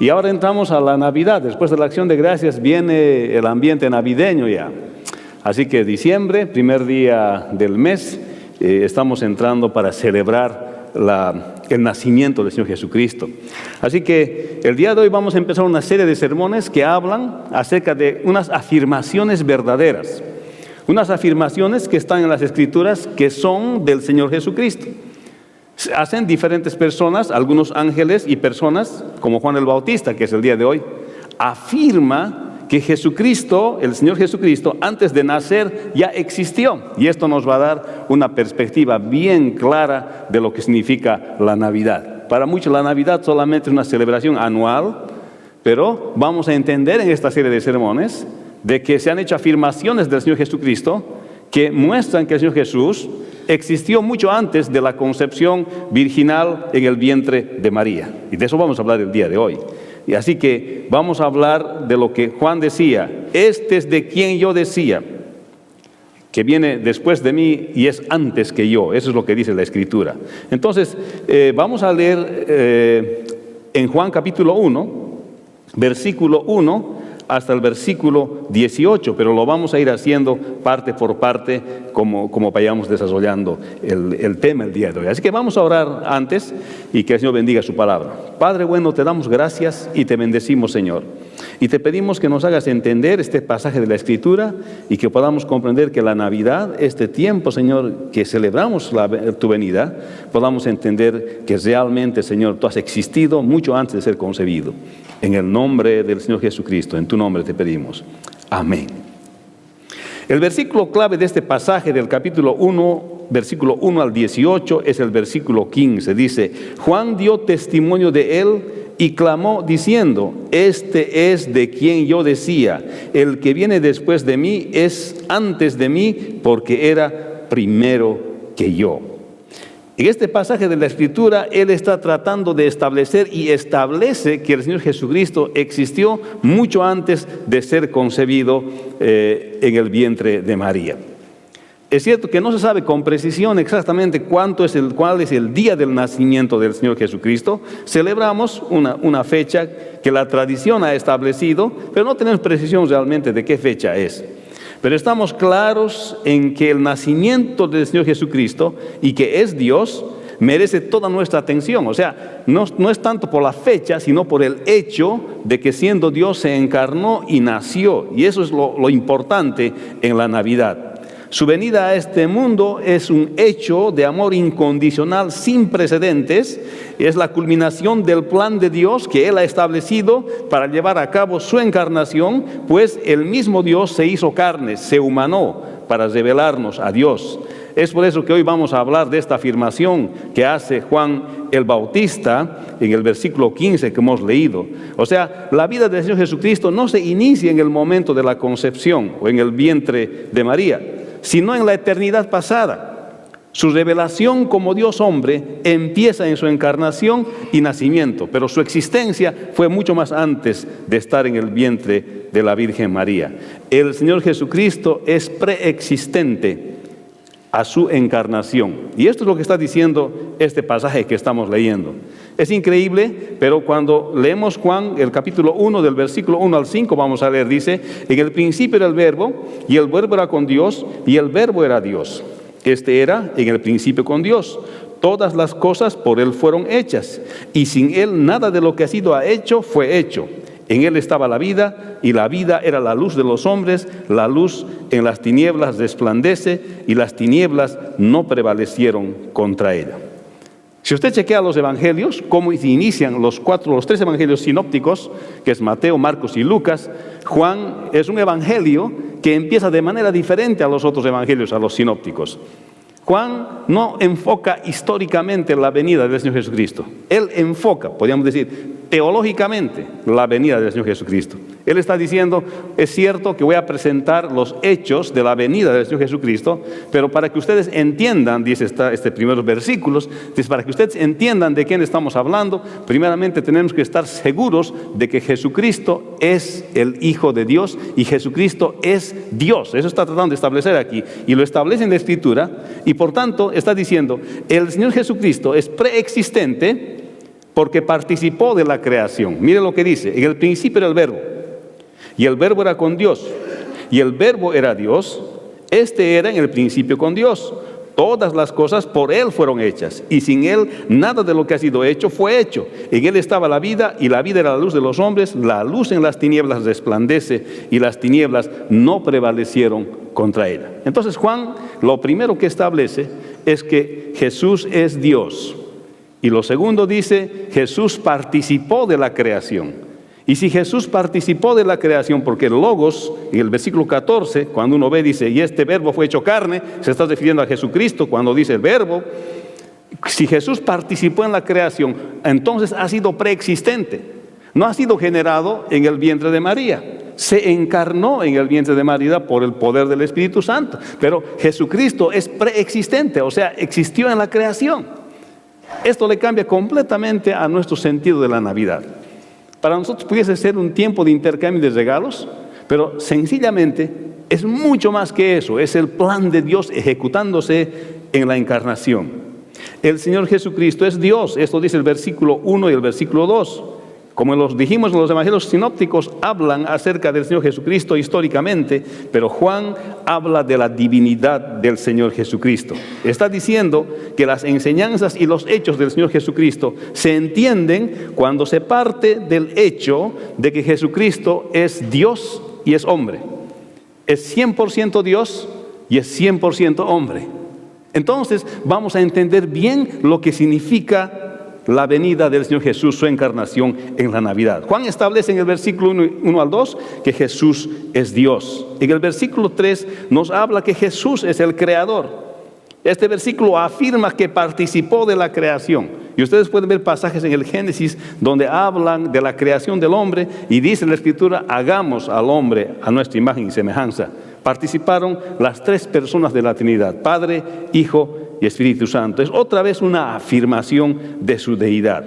Y ahora entramos a la Navidad. Después de la Acción de Gracias viene el ambiente navideño ya. Así que diciembre, primer día del mes, estamos entrando para celebrar el nacimiento del Señor Jesucristo. Así que el día de hoy vamos a empezar una serie de sermones que hablan acerca de unas afirmaciones verdaderas. Unas afirmaciones que están en las Escrituras que son del Señor Jesucristo. Hacen diferentes personas, algunos ángeles y personas, como Juan el Bautista, que es el día de hoy, afirma que Jesucristo, el Señor Jesucristo, antes de nacer ya existió. Y esto nos va a dar una perspectiva bien clara de lo que significa la Navidad. Para muchos la Navidad solamente es una celebración anual, pero vamos a entender en esta serie de sermones de que se han hecho afirmaciones del Señor Jesucristo que muestran que el Señor Jesús existió mucho antes de la concepción virginal en el vientre de María. Y de eso vamos a hablar el día de hoy. Y así que vamos a hablar de lo que Juan decía. Este es de quien yo decía, que viene después de mí y es antes que yo. Eso es lo que dice la Escritura. Entonces, vamos a leer en Juan capítulo 1, versículo 1, hasta el versículo 18, pero lo vamos a ir haciendo parte por parte como vayamos desarrollando el tema el día de hoy. Así que vamos a orar antes y que el Señor bendiga su palabra. Padre bueno, te damos gracias y te bendecimos, Señor. Y te pedimos que nos hagas entender este pasaje de la Escritura y que podamos comprender que la Navidad, este tiempo, Señor, que celebramos tu venida, podamos entender que realmente, Señor, tú has existido mucho antes de ser concebido. En el nombre del Señor Jesucristo, en tu nombre te pedimos. Amén. El versículo clave de este pasaje del capítulo 1, versículo 1 al 18, es el versículo 15. Dice: Juan dio testimonio de él y clamó diciendo: este es de quien yo decía, el que viene después de mí es antes de mí, porque era primero que yo. En este pasaje de la Escritura, él está tratando de establecer y establece que el Señor Jesucristo existió mucho antes de ser concebido en el vientre de María. Es cierto que no se sabe con precisión exactamente cuál es el día del nacimiento del Señor Jesucristo. Celebramos una fecha que la tradición ha establecido, pero no tenemos precisión realmente de qué fecha es. Pero estamos claros en que el nacimiento del Señor Jesucristo y que es Dios merece toda nuestra atención. O sea, no es tanto por la fecha, sino por el hecho de que siendo Dios se encarnó y nació. Y eso es lo importante en la Navidad. Su venida a este mundo es un hecho de amor incondicional sin precedentes. Es la culminación del plan de Dios que Él ha establecido para llevar a cabo su encarnación, pues el mismo Dios se hizo carne, se humanó para revelarnos a Dios. Es por eso que hoy vamos a hablar de esta afirmación que hace Juan el Bautista en el versículo 15 que hemos leído. O sea, la vida del Señor Jesucristo no se inicia en el momento de la concepción o en el vientre de María, sino en la eternidad pasada. Su revelación como Dios hombre empieza en su encarnación y nacimiento, pero su existencia fue mucho más antes de estar en el vientre de la Virgen María. El Señor Jesucristo es preexistente a su encarnación. Y esto es lo que está diciendo este pasaje que estamos leyendo. Es increíble, pero cuando leemos Juan, el capítulo 1, del versículo 1 al 5, vamos a leer, dice: en el principio era el verbo, y el verbo era con Dios, y el verbo era Dios. Este era en el principio con Dios. Todas las cosas por Él fueron hechas, y sin Él nada de lo que ha sido hecho fue hecho. En Él estaba la vida, y la vida era la luz de los hombres. La luz en las tinieblas resplandece, y las tinieblas no prevalecieron contra ella. Si usted chequea los evangelios, cómo inician los tres evangelios sinópticos, que es Mateo, Marcos y Lucas, Juan es un evangelio que empieza de manera diferente a los otros evangelios, a los sinópticos. Juan no enfoca históricamente la venida del Señor Jesucristo. Él enfoca, podríamos decir, teológicamente la venida del Señor Jesucristo. Él está diciendo: es cierto que voy a presentar los hechos de la venida del Señor Jesucristo, pero para que ustedes entiendan, dice este primeros versículos, dice, para que ustedes entiendan de quién estamos hablando, primeramente tenemos que estar seguros de que Jesucristo es el Hijo de Dios y Jesucristo es Dios. Eso está tratando de establecer aquí, y lo establece en la Escritura, y por tanto está diciendo: el Señor Jesucristo es preexistente porque participó de la creación. Mire lo que dice, en el principio era el verbo, y el verbo era con Dios, y el verbo era Dios. Este era en el principio con Dios. Todas las cosas por Él fueron hechas, y sin Él nada de lo que ha sido hecho fue hecho. En Él estaba la vida, y la vida era la luz de los hombres. La luz en las tinieblas resplandece, y las tinieblas no prevalecieron contra ella. Entonces Juan lo primero que establece es que Jesús es Dios. Y lo segundo dice, Jesús participó de la creación. Y si Jesús participó de la creación, porque el Logos, en el versículo 14, cuando uno ve, dice, y este verbo fue hecho carne, se está refiriendo a Jesucristo cuando dice el verbo. Si Jesús participó en la creación, entonces ha sido preexistente. No ha sido generado en el vientre de María. Se encarnó en el vientre de María por el poder del Espíritu Santo. Pero Jesucristo es preexistente, o sea, existió en la creación. Esto le cambia completamente a nuestro sentido de la Navidad. Para nosotros pudiese ser un tiempo de intercambio de regalos, pero sencillamente es mucho más que eso. Es el plan de Dios ejecutándose en la encarnación. El Señor Jesucristo es Dios. Esto dice el versículo 1 y el versículo 2. Como los dijimos, los evangelios sinópticos hablan acerca del Señor Jesucristo históricamente, pero Juan habla de la divinidad del Señor Jesucristo. Está diciendo que las enseñanzas y los hechos del Señor Jesucristo se entienden cuando se parte del hecho de que Jesucristo es Dios y es hombre. Es 100% Dios y es 100% hombre. Entonces vamos a entender bien lo que significa la venida del Señor Jesús, su encarnación en la Navidad. Juan establece en el versículo 1 al 2 que Jesús es Dios. En el versículo 3 nos habla que Jesús es el creador. Este versículo afirma que participó de la creación. Y ustedes pueden ver pasajes en el Génesis donde hablan de la creación del hombre y dice la Escritura, hagamos al hombre a nuestra imagen y semejanza. Participaron las tres personas de la Trinidad, Padre, Hijo y Espíritu Santo. Es otra vez una afirmación de su deidad.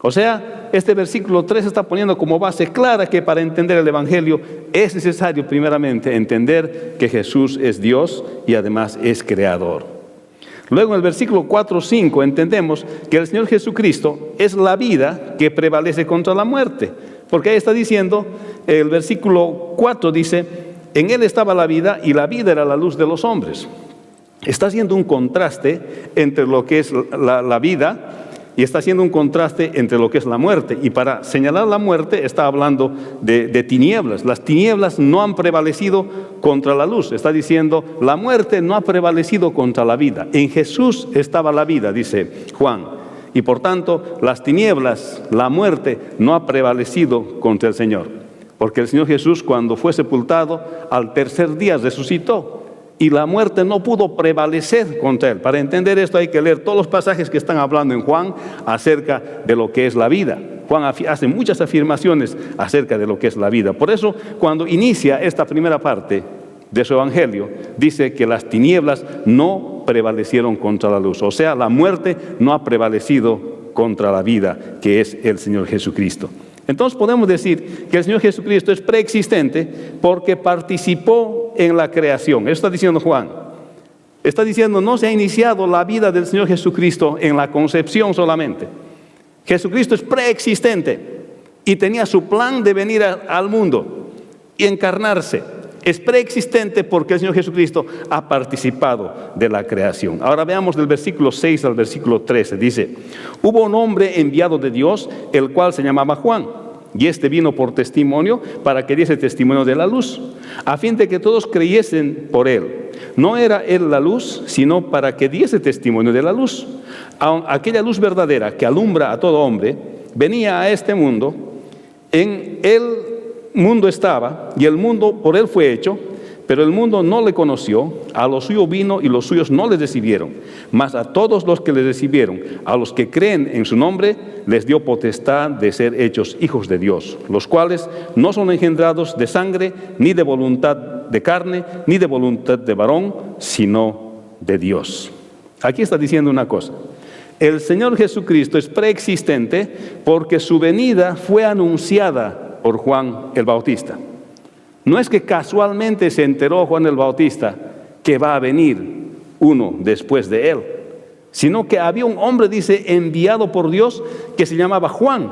O sea, este versículo 3 está poniendo como base clara que para entender el Evangelio es necesario primeramente entender que Jesús es Dios y además es creador. Luego en el versículo 4-5 entendemos que el Señor Jesucristo es la vida que prevalece contra la muerte. Porque ahí está diciendo, el versículo 4 dice, en Él estaba la vida y la vida era la luz de los hombres. Está haciendo un contraste entre lo que es la vida y está haciendo un contraste entre lo que es la muerte. Y para señalar la muerte está hablando de tinieblas. Las tinieblas no han prevalecido contra la luz. Está diciendo, la muerte no ha prevalecido contra la vida. En Jesús estaba la vida, dice Juan. Y por tanto, las tinieblas, la muerte, no ha prevalecido contra el Señor. Porque el Señor Jesús, cuando fue sepultado, al tercer día resucitó. Y la muerte no pudo prevalecer contra Él. Para entender esto hay que leer todos los pasajes que están hablando en Juan acerca de lo que es la vida. Juan hace muchas afirmaciones acerca de lo que es la vida. Por eso, cuando inicia esta primera parte de su evangelio, dice que las tinieblas no prevalecieron contra la luz. O sea, la muerte no ha prevalecido contra la vida, que es el Señor Jesucristo. Entonces podemos decir que el Señor Jesucristo es preexistente porque participó en la creación. Eso está diciendo Juan. Está diciendo, no se ha iniciado la vida del Señor Jesucristo en la concepción solamente. Jesucristo es preexistente y tenía su plan de venir al mundo y encarnarse. Es preexistente porque el Señor Jesucristo ha participado de la creación. Ahora veamos del versículo 6 al versículo 13. Dice, hubo un hombre enviado de Dios, el cual se llamaba Juan. Y este vino por testimonio para que diese testimonio de la luz, a fin de que todos creyesen por él. No era él la luz, sino para que diese testimonio de la luz. Aquella luz verdadera que alumbra a todo hombre, venía a este mundo. En él mundo estaba, y el mundo por él fue hecho, pero el mundo no le conoció. A los suyos vino y los suyos no le recibieron. Mas a todos los que le recibieron, a los que creen en su nombre, les dio potestad de ser hechos hijos de Dios, los cuales no son engendrados de sangre, ni de voluntad de carne, ni de voluntad de varón, sino de Dios. Aquí está diciendo una cosa. El Señor Jesucristo es preexistente porque su venida fue anunciada por Juan el Bautista. No es que casualmente se enteró Juan el Bautista que va a venir uno después de él. sino que había un hombre, dice, enviado por Dios que se llamaba Juan.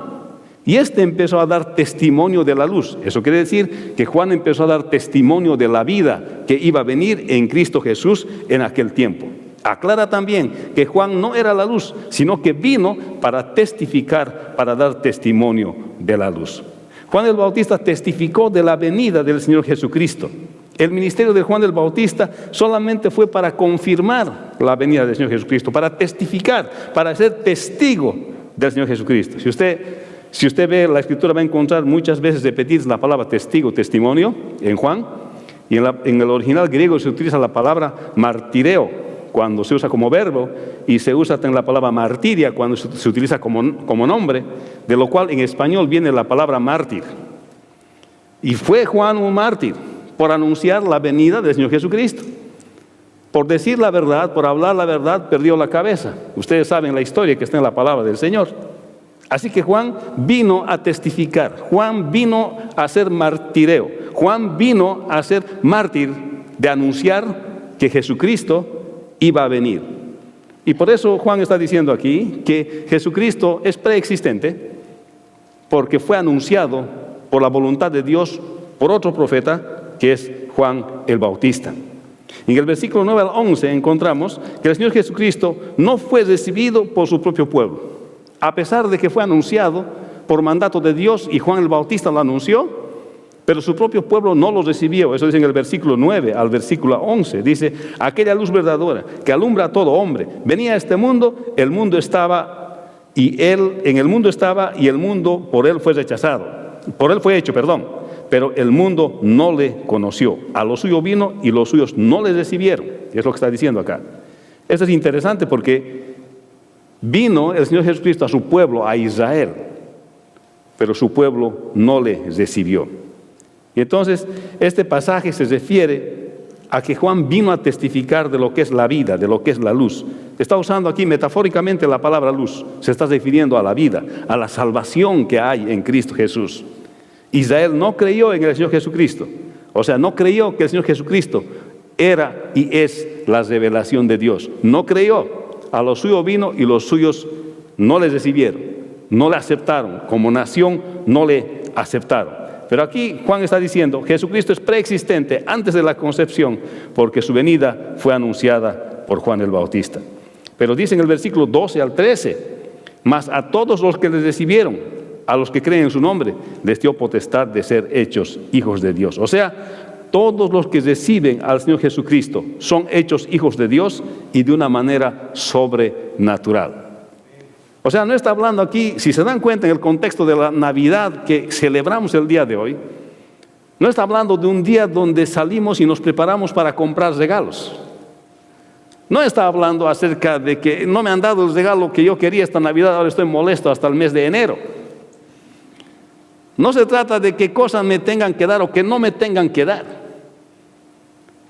Y este empezó a dar testimonio de la luz. Eso quiere decir que Juan empezó a dar testimonio de la vida que iba a venir en Cristo Jesús en aquel tiempo. Aclara también que Juan no era la luz, sino que vino para testificar, para dar testimonio de la luz. Juan el Bautista testificó de la venida del Señor Jesucristo. El ministerio de Juan el Bautista solamente fue para confirmar la venida del Señor Jesucristo, para testificar, para ser testigo del Señor Jesucristo. Si usted ve la Escritura, va a encontrar muchas veces repetir la palabra testigo, testimonio en Juan, y en el original griego se utiliza la palabra martireo cuando se usa como verbo, y se usa también la palabra martiria cuando se utiliza como nombre, de lo cual en español viene la palabra mártir. Y fue Juan un mártir por anunciar la venida del Señor Jesucristo. Por decir la verdad, por hablar la verdad, perdió la cabeza. Ustedes saben la historia que está en la palabra del Señor. Así que Juan vino a testificar, Juan vino a hacer martireo, Juan vino a ser mártir de anunciar que Jesucristo iba a venir. Y por eso Juan está diciendo aquí que Jesucristo es preexistente, porque fue anunciado por la voluntad de Dios por otro profeta, que es Juan el Bautista. En el versículo 9 al 11 encontramos que el Señor Jesucristo no fue recibido por su propio pueblo, a pesar de que fue anunciado por mandato de Dios y Juan el Bautista lo anunció, pero su propio pueblo no lo recibió. Eso dice en el versículo 9 al versículo 11. Dice, aquella luz verdadera que alumbra a todo hombre, venía a este mundo, el mundo estaba, y él en el mundo estaba, y el mundo por él fue rechazado. Por él fue hecho, pero el mundo no le conoció. A lo suyo vino y los suyos no le recibieron. Es lo que está diciendo acá. Esto es interesante porque vino el Señor Jesucristo a su pueblo, a Israel, pero su pueblo no le recibió. Y entonces este pasaje se refiere a que Juan vino a testificar de lo que es la vida, de lo que es la luz. Está usando aquí metafóricamente la palabra luz. Se está refiriendo a la vida, a la salvación que hay en Cristo Jesús. Israel no creyó en el Señor Jesucristo. O sea, no creyó que el Señor Jesucristo era y es la revelación de Dios. No creyó. A lo suyo vino y los suyos no le recibieron, no le aceptaron. Como nación no le aceptaron. Pero aquí Juan está diciendo, Jesucristo es preexistente antes de la concepción, porque su venida fue anunciada por Juan el Bautista. Pero dice en el versículo 12 al 13, mas a todos los que le recibieron, a los que creen en su nombre, les dio potestad de ser hechos hijos de Dios. O sea, todos los que reciben al Señor Jesucristo son hechos hijos de Dios y de una manera sobrenatural. O sea, no está hablando aquí, si se dan cuenta en el contexto de la Navidad que celebramos el día de hoy, no está hablando de un día donde salimos y nos preparamos para comprar regalos. No está hablando acerca de que no me han dado el regalo que yo quería esta Navidad, ahora estoy molesto hasta el mes de enero. No se trata de qué cosas me tengan que dar o que no me tengan que dar.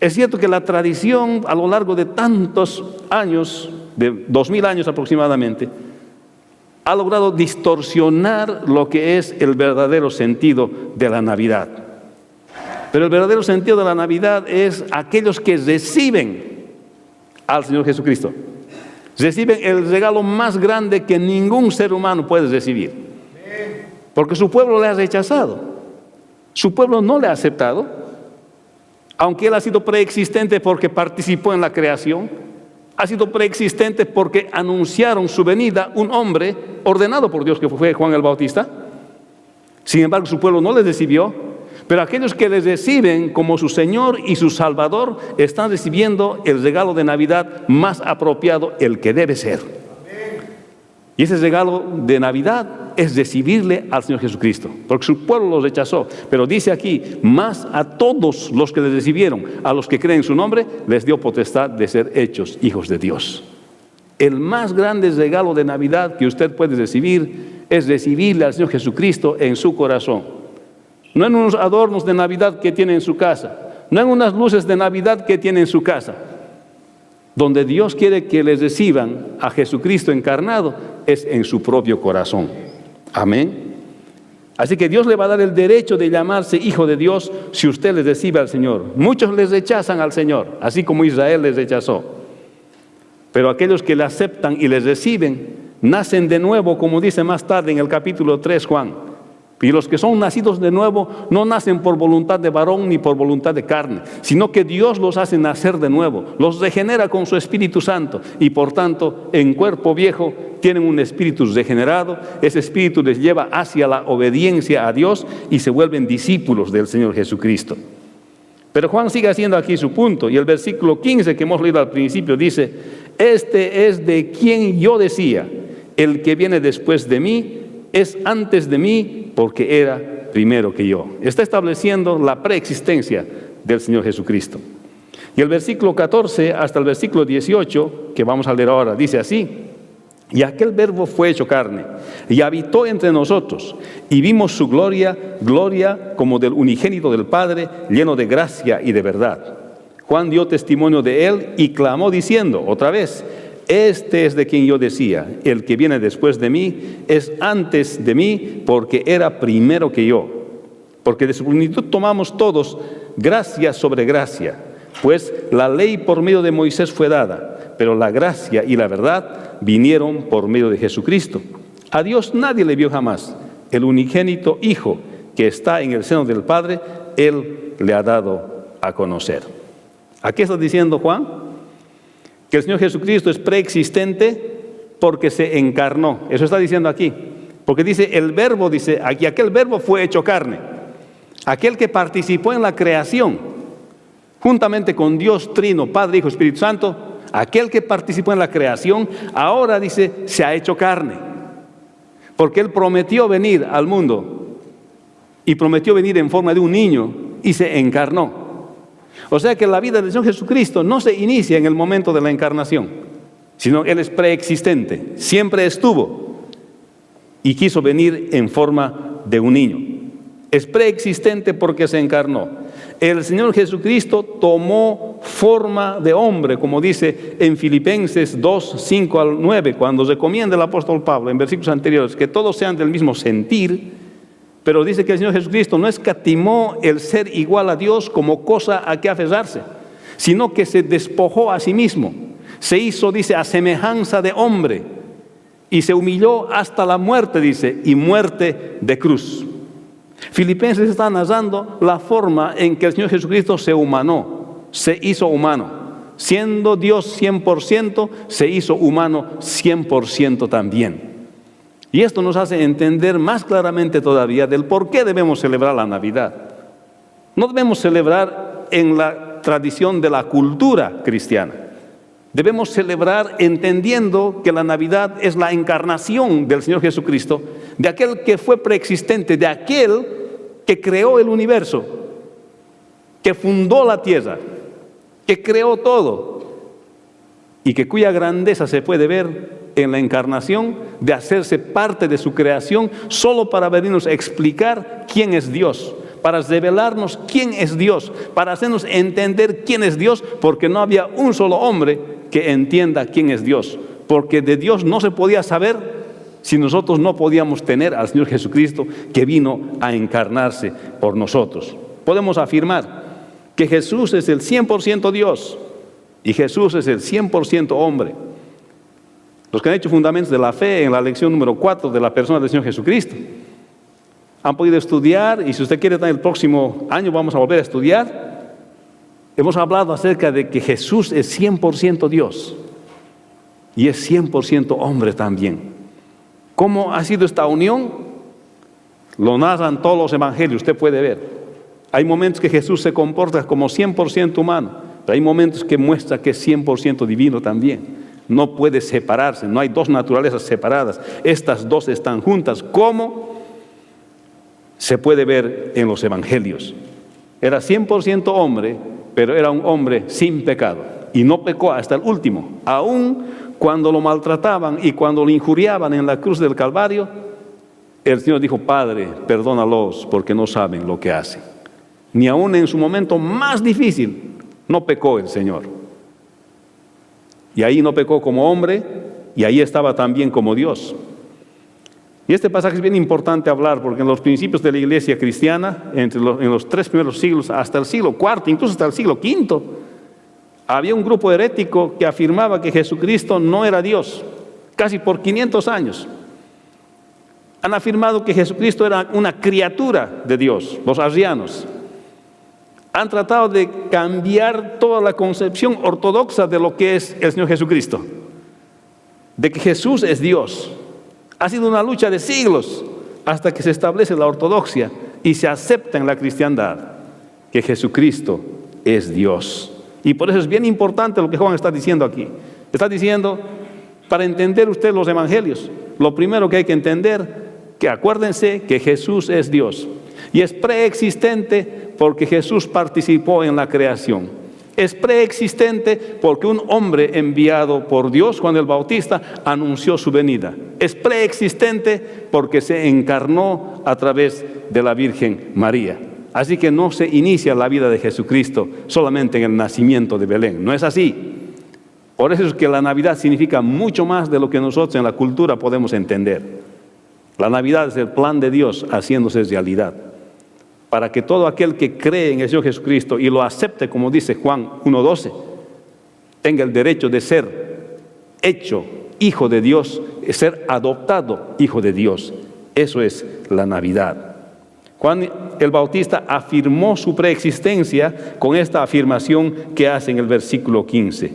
Es cierto que la tradición a lo largo de tantos años, de 2000 años aproximadamente, ha logrado distorsionar lo que es el verdadero sentido de la Navidad. Pero el verdadero sentido de la Navidad es aquellos que reciben al Señor Jesucristo. Reciben el regalo más grande que ningún ser humano puede recibir. Porque su pueblo le ha rechazado. Su pueblo no le ha aceptado. Aunque él ha sido preexistente porque participó en la creación, ha sido preexistente porque anunciaron su venida un hombre ordenado por Dios, que fue Juan el Bautista. Sin embargo, su pueblo no le recibió, pero aquellos que les reciben como su Señor y su Salvador están recibiendo el regalo de Navidad más apropiado, el que debe ser. Y ese regalo de Navidad es recibirle al Señor Jesucristo, porque su pueblo lo rechazó. Pero dice aquí, más a todos los que le recibieron, a los que creen en su nombre, les dio potestad de ser hechos hijos de Dios. El más grande regalo de Navidad que usted puede recibir es recibirle al Señor Jesucristo en su corazón. No en unos adornos de Navidad que tiene en su casa, no en unas luces de Navidad que tiene en su casa. Donde Dios quiere que les reciban a Jesucristo encarnado es en su propio corazón. Amén. Así que Dios le va a dar el derecho de llamarse hijo de Dios si usted le recibe al Señor. Muchos les rechazan al Señor, así como Israel les rechazó. Pero aquellos que le aceptan y le reciben, nacen de nuevo, como dice más tarde en el capítulo 3 Juan. Y los que son nacidos de nuevo no nacen por voluntad de varón ni por voluntad de carne, sino que Dios los hace nacer de nuevo, los regenera con su Espíritu Santo y por tanto en cuerpo viejo tienen un espíritu regenerado. Ese espíritu les lleva hacia la obediencia a Dios y se vuelven discípulos del Señor Jesucristo. Pero Juan sigue haciendo aquí su punto y el versículo 15 que hemos leído al principio dice: este es de quien yo decía, el que viene después de mí es antes de mí porque era primero que yo. Está estableciendo la preexistencia del Señor Jesucristo. Y el versículo 14 hasta el versículo 18, que vamos a leer ahora, dice así: y aquel verbo fue hecho carne y habitó entre nosotros y vimos su gloria, gloria como del unigénito del Padre, lleno de gracia y de verdad. Juan dio testimonio de él y clamó diciendo otra vez: este es de quien yo decía, el que viene después de mí es antes de mí porque era primero que yo. Porque de su plenitud tomamos todos gracia sobre gracia, pues la ley por medio de Moisés fue dada, pero la gracia y la verdad vinieron por medio de Jesucristo. A Dios nadie le vio jamás. El unigénito Hijo que está en el seno del Padre, Él le ha dado a conocer. ¿A qué está diciendo Juan? Que el Señor Jesucristo es preexistente porque se encarnó. Eso está diciendo aquí. Porque dice el verbo, dice aquí, aquel verbo fue hecho carne. Aquel que participó en la creación, juntamente con Dios Trino, Padre, Hijo, Espíritu Santo, aquel que participó en la creación, ahora dice, se ha hecho carne. Porque Él prometió venir al mundo y prometió venir en forma de un niño y se encarnó. O sea que la vida del Señor Jesucristo no se inicia en el momento de la encarnación, sino Él es preexistente, siempre estuvo y quiso venir en forma de un niño. Es preexistente porque se encarnó. El Señor Jesucristo tomó forma de hombre, como dice en Filipenses 2, 5 al 9, cuando recomienda el apóstol Pablo en versículos anteriores que todos sean del mismo sentir. Pero dice que el Señor Jesucristo no escatimó el ser igual a Dios como cosa a que aferrarse, sino que se despojó a sí mismo. Se hizo, dice, a semejanza de hombre y se humilló hasta la muerte, dice, y muerte de cruz. Filipenses está narrando la forma en que el Señor Jesucristo se humanó, se hizo humano. Siendo Dios 100%, se hizo humano 100% también. Y esto nos hace entender más claramente todavía del por qué debemos celebrar la Navidad. No debemos celebrar en la tradición de la cultura cristiana. Debemos celebrar entendiendo que la Navidad es la encarnación del Señor Jesucristo, de aquel que fue preexistente, de aquel que creó el universo, que fundó la tierra, que creó todo y que cuya grandeza se puede ver en la encarnación, de hacerse parte de su creación solo para venirnos a explicar quién es Dios, para revelarnos quién es Dios, para hacernos entender quién es Dios, porque no había un solo hombre que entienda quién es Dios, porque de Dios no se podía saber si nosotros no podíamos tener al Señor Jesucristo que vino a encarnarse por nosotros. Podemos afirmar que Jesús es el 100% Dios y Jesús es el 100% hombre. Los que han hecho fundamentos de la fe en la lección número 4 de la persona del Señor Jesucristo han podido estudiar, y si usted quiere, el próximo año vamos a volver a estudiar. Hemos hablado acerca de que Jesús es 100% Dios y es 100% hombre también. ¿Cómo ha sido esta unión? Lo narran todos los evangelios, usted puede ver. Hay momentos que Jesús se comporta como 100% humano, pero hay momentos que muestra que es 100% divino también. No puede separarse, no hay dos naturalezas separadas. Estas dos están juntas, como se puede ver en los evangelios. Era 100% hombre, pero era un hombre sin pecado. Y no pecó hasta el último. Aún cuando lo maltrataban y cuando lo injuriaban en la cruz del Calvario, el Señor dijo: Padre, perdónalos porque no saben lo que hacen. Ni aún en su momento más difícil no pecó el Señor. Y ahí no pecó como hombre, y ahí estaba también como Dios. Y este pasaje es bien importante hablar, porque en los principios de la iglesia cristiana, en los 3 primeros siglos, hasta el siglo IV, incluso hasta el siglo V, Había un grupo herético que afirmaba que Jesucristo no era Dios, casi por 500 años. Han afirmado que Jesucristo era una criatura de Dios, los arrianos. Han tratado de cambiar toda la concepción ortodoxa de lo que es el Señor Jesucristo, de que Jesús es Dios. Ha sido una lucha de siglos hasta que se establece la ortodoxia y se acepta en la cristiandad que Jesucristo es Dios. Y por eso es bien importante lo que Juan está diciendo aquí. Está diciendo, para entender usted los evangelios, lo primero que hay que entender, que acuérdense que Jesús es Dios. Y es preexistente porque Jesús participó en la creación. Es preexistente porque un hombre enviado por Dios, Juan el Bautista, anunció su venida. Es preexistente porque se encarnó a través de la Virgen María. Así que no se inicia la vida de Jesucristo solamente en el nacimiento de Belén. No es así. Por eso es que la Navidad significa mucho más de lo que nosotros en la cultura podemos entender. La Navidad es el plan de Dios haciéndose realidad, para que todo aquel que cree en el Señor Jesucristo y lo acepte, como dice Juan 1:12, tenga el derecho de ser hecho hijo de Dios, ser adoptado hijo de Dios. Eso es la Navidad. Juan el Bautista afirmó su preexistencia con esta afirmación que hace en el versículo 15.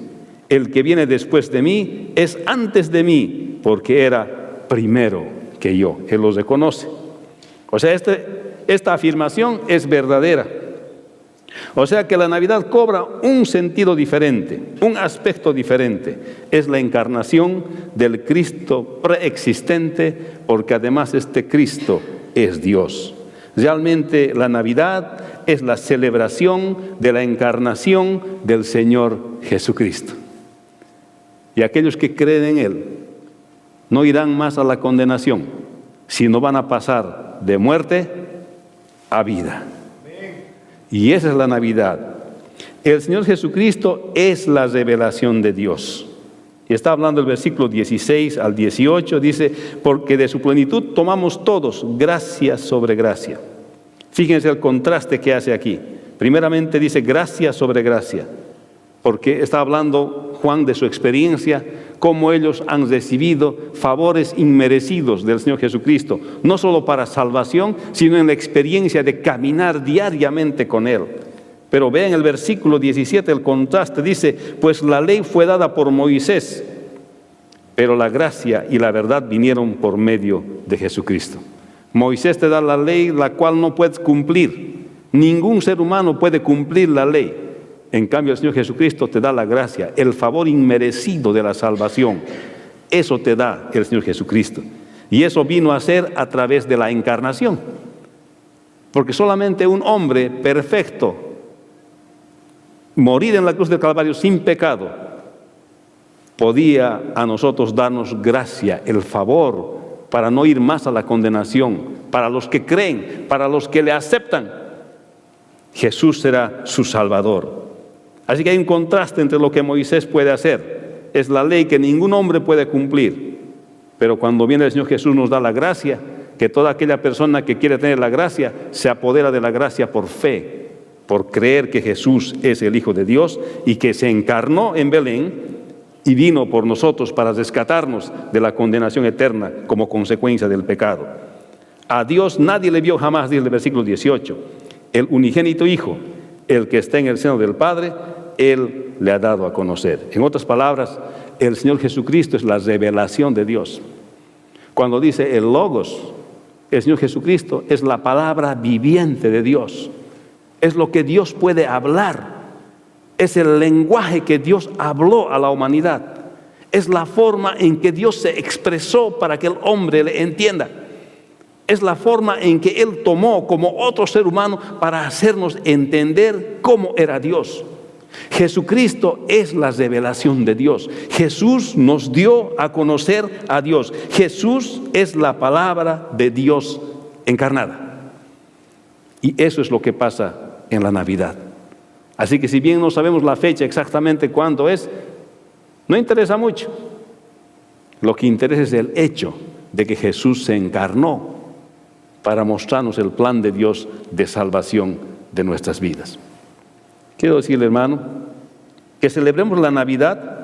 El que viene después de mí es antes de mí, porque era primero que yo. Él los reconoce. O sea, esta afirmación es verdadera. O sea que la Navidad cobra un sentido diferente, un aspecto diferente. Es la encarnación del Cristo preexistente, porque además este Cristo es Dios. Realmente la Navidad es la celebración de la encarnación del Señor Jesucristo. Y aquellos que creen en Él no irán más a la condenación, sino van a pasar de muerte a vida. Y esa es la Navidad. El Señor Jesucristo es la revelación de Dios. Y está hablando el versículo 16 al 18, dice, porque de su plenitud tomamos todos gracia sobre gracia. Fíjense el contraste que hace aquí. Primeramente dice gracia sobre gracia, porque está hablando Juan de su experiencia, cómo ellos han recibido favores inmerecidos del Señor Jesucristo, no solo para salvación, sino en la experiencia de caminar diariamente con Él. Pero vean el versículo 17, el contraste, dice, pues la ley fue dada por Moisés, pero la gracia y la verdad vinieron por medio de Jesucristo. Moisés te da la ley, la cual no puedes cumplir. Ningún ser humano puede cumplir la ley. En cambio, el Señor Jesucristo te da la gracia, el favor inmerecido de la salvación. Eso te da el Señor Jesucristo. Y eso vino a ser a través de la encarnación. Porque solamente un hombre perfecto, morir en la cruz del Calvario sin pecado, podía a nosotros darnos gracia, el favor, para no ir más a la condenación, para los que creen, para los que le aceptan. Jesús será su Salvador. Así que hay un contraste entre lo que Moisés puede hacer. Es la ley que ningún hombre puede cumplir. Pero cuando viene el Señor Jesús nos da la gracia, que toda aquella persona que quiere tener la gracia se apodera de la gracia por fe, por creer que Jesús es el Hijo de Dios y que se encarnó en Belén y vino por nosotros para rescatarnos de la condenación eterna como consecuencia del pecado. A Dios nadie le vio jamás, dice el versículo 18. El unigénito Hijo, el que está en el seno del Padre, Él le ha dado a conocer. En otras palabras, el Señor Jesucristo es la revelación de Dios. Cuando dice el Logos, el Señor Jesucristo es la palabra viviente de Dios. Es lo que Dios puede hablar. Es el lenguaje que Dios habló a la humanidad. Es la forma en que Dios se expresó para que el hombre le entienda. Es la forma en que Él tomó como otro ser humano para hacernos entender cómo era Dios. Jesucristo es la revelación de Dios. Jesús nos dio a conocer a Dios. Jesús es la palabra de Dios encarnada. Y eso es lo que pasa en la Navidad. Así que si bien no sabemos la fecha exactamente cuándo es, no interesa mucho. Lo que interesa es el hecho de que Jesús se encarnó para mostrarnos el plan de Dios de salvación de nuestras vidas. Quiero decirle, hermano, que celebremos la Navidad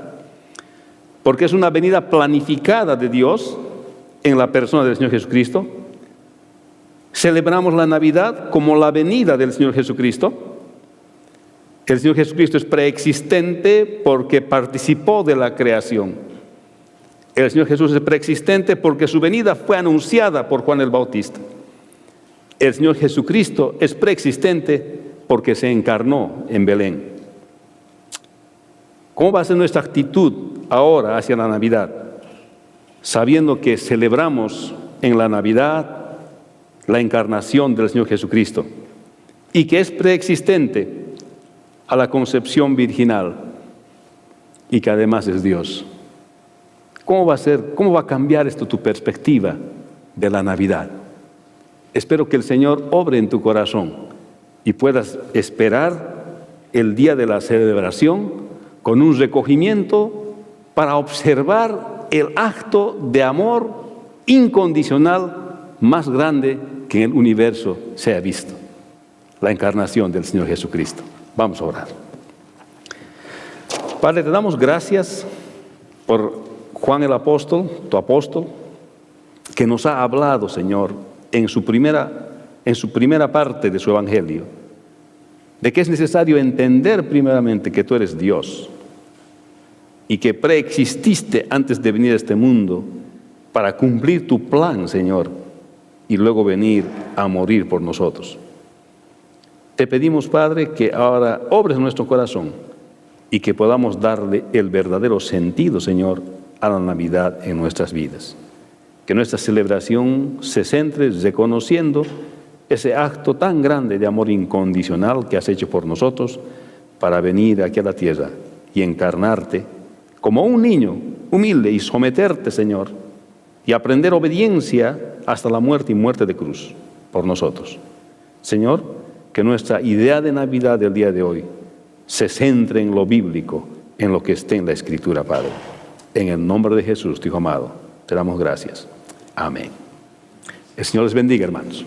porque es una venida planificada de Dios en la persona del Señor Jesucristo. Celebramos la Navidad como la venida del Señor Jesucristo. El Señor Jesucristo es preexistente porque participó de la creación. El Señor Jesús es preexistente porque su venida fue anunciada por Juan el Bautista. El Señor Jesucristo es preexistente porque se encarnó en Belén. ¿Cómo va a ser nuestra actitud ahora hacia la Navidad? Sabiendo que celebramos en la Navidad la encarnación del Señor Jesucristo y que es preexistente a la concepción virginal y que además es Dios. ¿Cómo va a cambiar esto tu perspectiva de la Navidad? Espero que el Señor obre en tu corazón y puedas esperar el día de la celebración con un recogimiento para observar el acto de amor incondicional más grande que en el universo se ha visto, la encarnación del Señor Jesucristo. Vamos a orar. Padre, te damos gracias por Juan el apóstol, tu apóstol, que nos ha hablado, Señor, en su primera parte de su evangelio, de que es necesario entender primeramente que tú eres Dios y que preexististe antes de venir a este mundo para cumplir tu plan, Señor, y luego venir a morir por nosotros. Te pedimos, Padre, que ahora obres en nuestro corazón y que podamos darle el verdadero sentido, Señor, a la Navidad en nuestras vidas. Que nuestra celebración se centre reconociendo ese acto tan grande de amor incondicional que has hecho por nosotros para venir aquí a la tierra y encarnarte como un niño humilde y someterte, Señor, y aprender obediencia hasta la muerte y muerte de cruz por nosotros. Señor, que nuestra idea de Navidad del día de hoy se centre en lo bíblico, en lo que esté en la Escritura, Padre. En el nombre de Jesús, tu Hijo amado, te damos gracias. Amén. El Señor les bendiga, hermanos.